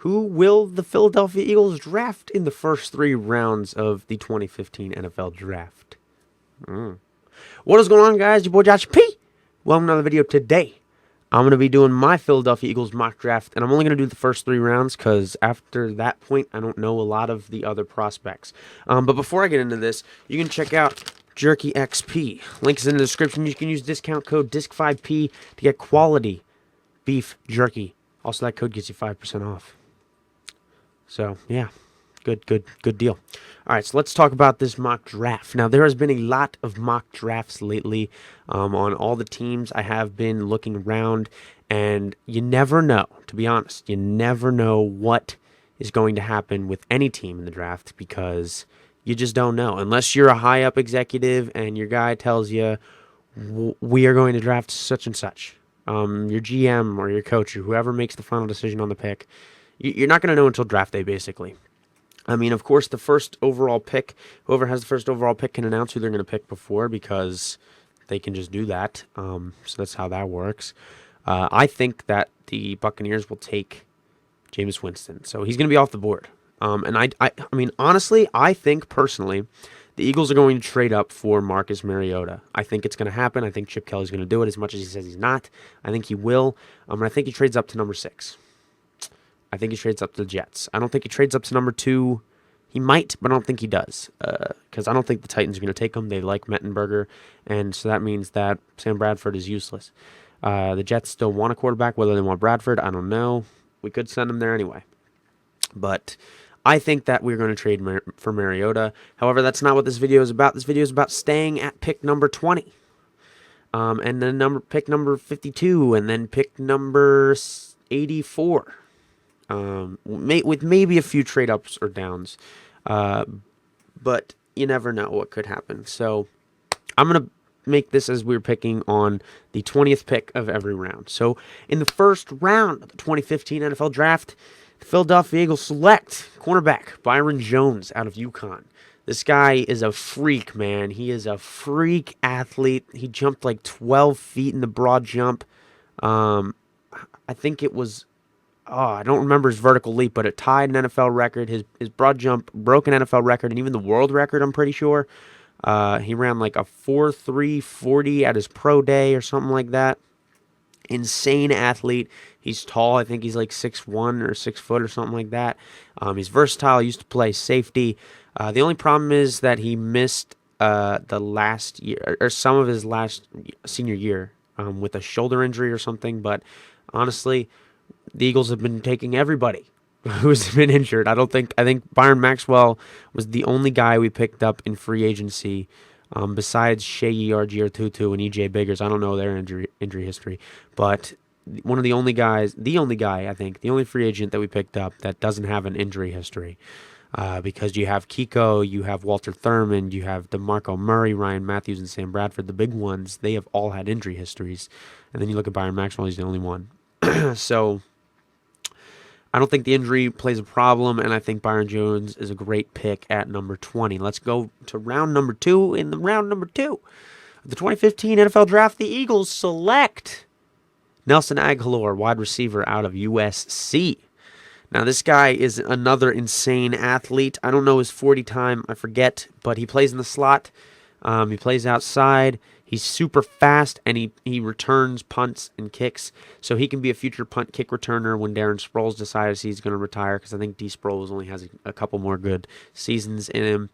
Who will the Philadelphia Eagles draft in the first 3 rounds of the 2015 NFL Draft? What is going on, guys? Your boy Josh P. Welcome to another video today. I'm going to be doing my Philadelphia Eagles mock draft, and I'm only going to do the first 3 rounds because after that point, I don't know a lot of the other prospects. But before I get into this, you can check out Jerky XP. Link is in the description. You can use discount code DISC5P to get quality beef jerky. Also, that code gets you 5% off. So, yeah. Good deal. All right, so let's talk about this mock draft. Now, there has been a lot of mock drafts lately on all the teams. I have been looking around, and you never know, to be honest. You never know what is going to happen with any team in the draft because you just don't know. Unless you're a high-up executive and your guy tells you, we are going to draft such and such. Your GM or your coach or whoever makes the final decision on the pick, you're not going to know until draft day, basically. I mean, of course, the first overall pick, whoever has the first overall pick can announce who they're going to pick before because they can just do that. So that's how that works. I think that the Buccaneers will take Jameis Winston. So he's going to be off the board. And I mean, honestly, I think personally the Eagles are going to trade up for Marcus Mariota. I think it's going to happen. I think Chip Kelly's going to do it as much as he says he's not. I think he will. And I think he trades up to number 6. I think he trades up to the Jets. I don't think he trades up to number 2. He might, but I don't think he does. Because I don't think the Titans are going to take him. They like Mettenberger. And so that means that Sam Bradford is useless. The Jets still want a quarterback. Whether they want Bradford, I don't know. We could send him there anyway. But I think that we're going to trade for Mariota. However, that's not what this video is about. This video is about staying at pick number 20. And then pick number 52. And then pick number 84. With maybe a few trade ups or downs, but you never know what could happen. So I'm gonna make this as we're picking on the 20th pick of every round. So in the first round of the 2015 NFL Draft, the Philadelphia Eagles select cornerback Byron Jones out of UConn. This guy is a freak, man. He is a freak athlete. He jumped like 12 feet in the broad jump. I think it was. I don't remember his vertical leap, but it tied an NFL record. His broad jump broke an NFL record and even the world record, I'm pretty sure. He ran like a 4.340 at his pro day or something like that. Insane athlete. He's tall. I think he's like 6'1" or 6 foot or something like that. He's versatile. He used to play safety. The only problem is that he missed the last year or some of his last senior year with a shoulder injury or something. But honestly, the Eagles have been taking everybody who's been injured. I think Byron Maxwell was the only guy we picked up in free agency besides Shea Argier-Tutu and E.J. Biggers. I don't know their injury history, but one of the only guys, the only free agent that we picked up that doesn't have an injury history. Because you have Kiko, you have Walter Thurman, you have DeMarco Murray, Ryan Matthews, and Sam Bradford, the big ones. They have all had injury histories. And then you look at Byron Maxwell, he's the only one. So I don't think the injury plays a problem, and I think Byron Jones is a great pick at number 20. Let's go to round number 2. In the round number 2 of the 2015 NFL Draft, the Eagles select Nelson Agholor, wide receiver out of USC. Now, this guy is another insane athlete. I don't know his 40 time, I forget, but he plays in the slot. He plays outside. He's super fast, and he returns punts and kicks, so he can be a future punt kick returner when Darren Sproles decides he's going to retire, because I think D. Sproles only has a couple more good seasons in him.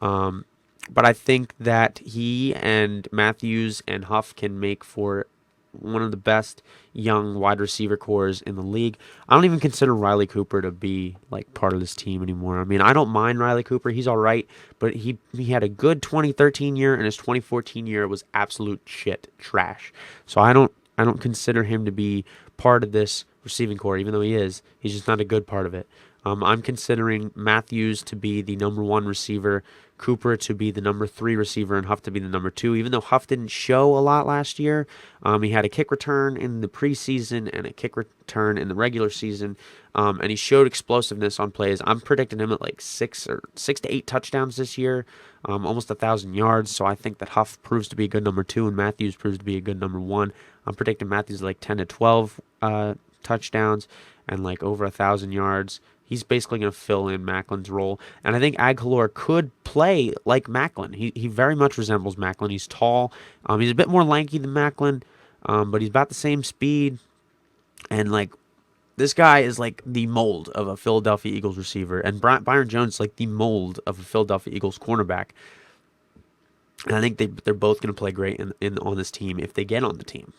But I think that he and Matthews and Huff can make for one of the best young wide receiver cores in the league. I don't even consider Riley Cooper to be like part of this team anymore. I mean, I don't mind Riley Cooper. He's all right, but he had a good 2013 year, and his 2014 year was absolute shit, trash. So I don't consider him to be part of this receiving core, even though he is. He's just not a good part of it. I'm considering Matthews to be the number 1 receiver, Cooper to be the number 3 receiver, and Huff to be the number 2. Even though Huff didn't show a lot last year, he had a kick return in the preseason and a kick return in the regular season, and he showed explosiveness on plays. I'm predicting him at like 6 to 8 touchdowns this year, almost 1,000 yards. So I think that Huff proves to be a good number 2, and Matthews proves to be a good number 1. I'm predicting Matthews like 10 to 12 touchdowns. and like over 1,000 yards. He's basically going to fill in Macklin's role. And I think Agholor could play like Macklin. He very much resembles Macklin. He's tall. He's a bit more lanky than Macklin, but he's about the same speed. And like, this guy is like the mold of a Philadelphia Eagles receiver, and Byron Jones is like the mold of a Philadelphia Eagles cornerback. And I think they're both going to play great on this team if they get on the team.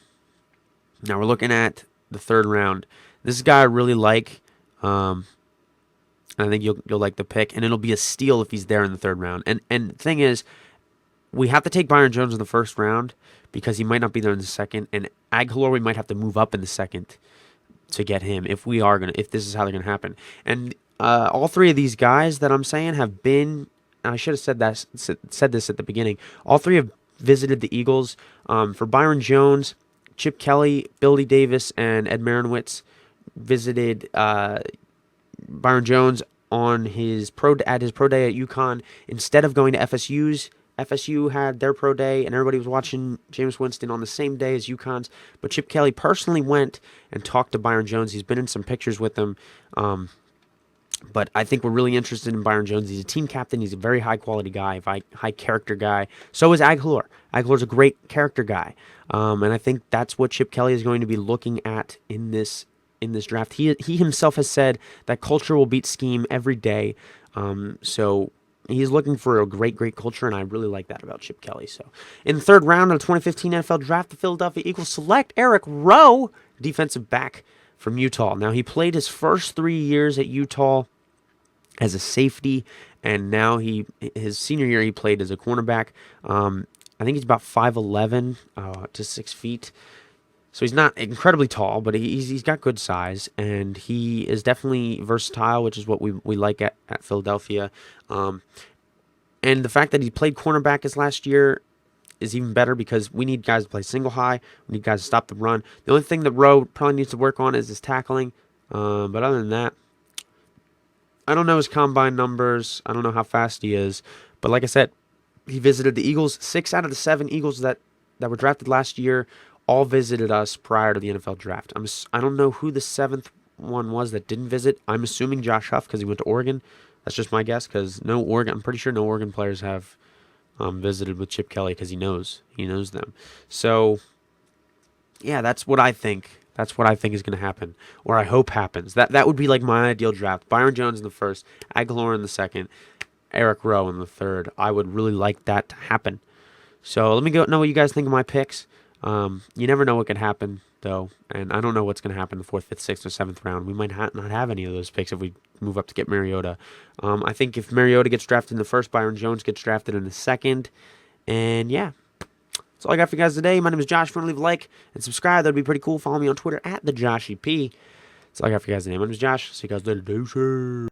Now we're looking at the third round. This is a guy I really like. I think you'll like the pick, and it'll be a steal if he's there in the third round. And the thing is, we have to take Byron Jones in the first round because he might not be there in the second, and Agholor we might have to move up in the second to get him if this is how they're gonna happen. And all three of these guys that I'm saying have been. I should have said this at the beginning. All three have visited the Eagles. For Byron Jones, Chip Kelly, Billy Davis, and Ed Marinowitz visited Byron Jones on his pro day at UConn instead of going to FSU's. FSU had their pro day, and everybody was watching Jameis Winston on the same day as UConn's. But Chip Kelly personally went and talked to Byron Jones. He's been in some pictures with him. But I think we're really interested in Byron Jones. He's a team captain. He's a very high-quality guy, high character guy. So is Agholor. Agholor's a great character guy. And I think that's what Chip Kelly is going to be looking at in this draft. He himself has said that culture will beat scheme every day. So he's looking for a great culture, and I really like that about Chip Kelly. So, in the third round of the 2015 NFL Draft, the Philadelphia Eagles select Eric Rowe, defensive back from Utah. Now, he played his first 3 years at Utah as a safety, and now his senior year he played as a cornerback. I think he's about 5'11" to 6 feet. So he's not incredibly tall, but he's got good size, and he is definitely versatile, which is what we like at Philadelphia. And the fact that he played cornerback his last year is even better because we need guys to play single high. We need guys to stop the run. The only thing that Rowe probably needs to work on is his tackling. But other than that, I don't know his combine numbers. I don't know how fast he is. But like I said, he visited the Eagles. 6 out of the 7 Eagles that were drafted last year all visited us prior to the NFL draft. I don't know who the 7th one was that didn't visit. I'm assuming Josh Huff because he went to Oregon. That's just my guess because I'm pretty sure no Oregon players have visited with Chip Kelly because he knows them. So, yeah, that's what I think. That's what I think is going to happen, or I hope happens. That would be like my ideal draft. Byron Jones in the first, Agholor in the second, Eric Rowe in the third. I would really like that to happen. So let me know what you guys think of my picks. You never know what can happen, though, and I don't know what's going to happen in the 4th, 5th, 6th, or 7th round. We might not have any of those picks if we move up to get Mariota. I think if Mariota gets drafted in the first, Byron Jones gets drafted in the second, and yeah. That's all I got for you guys today. My name is Josh. If you want to leave a like and subscribe, that'd be pretty cool. Follow me on Twitter at TheJoshyP. That's all I got for you guys today. My name is Josh. See you guys later. Deuces.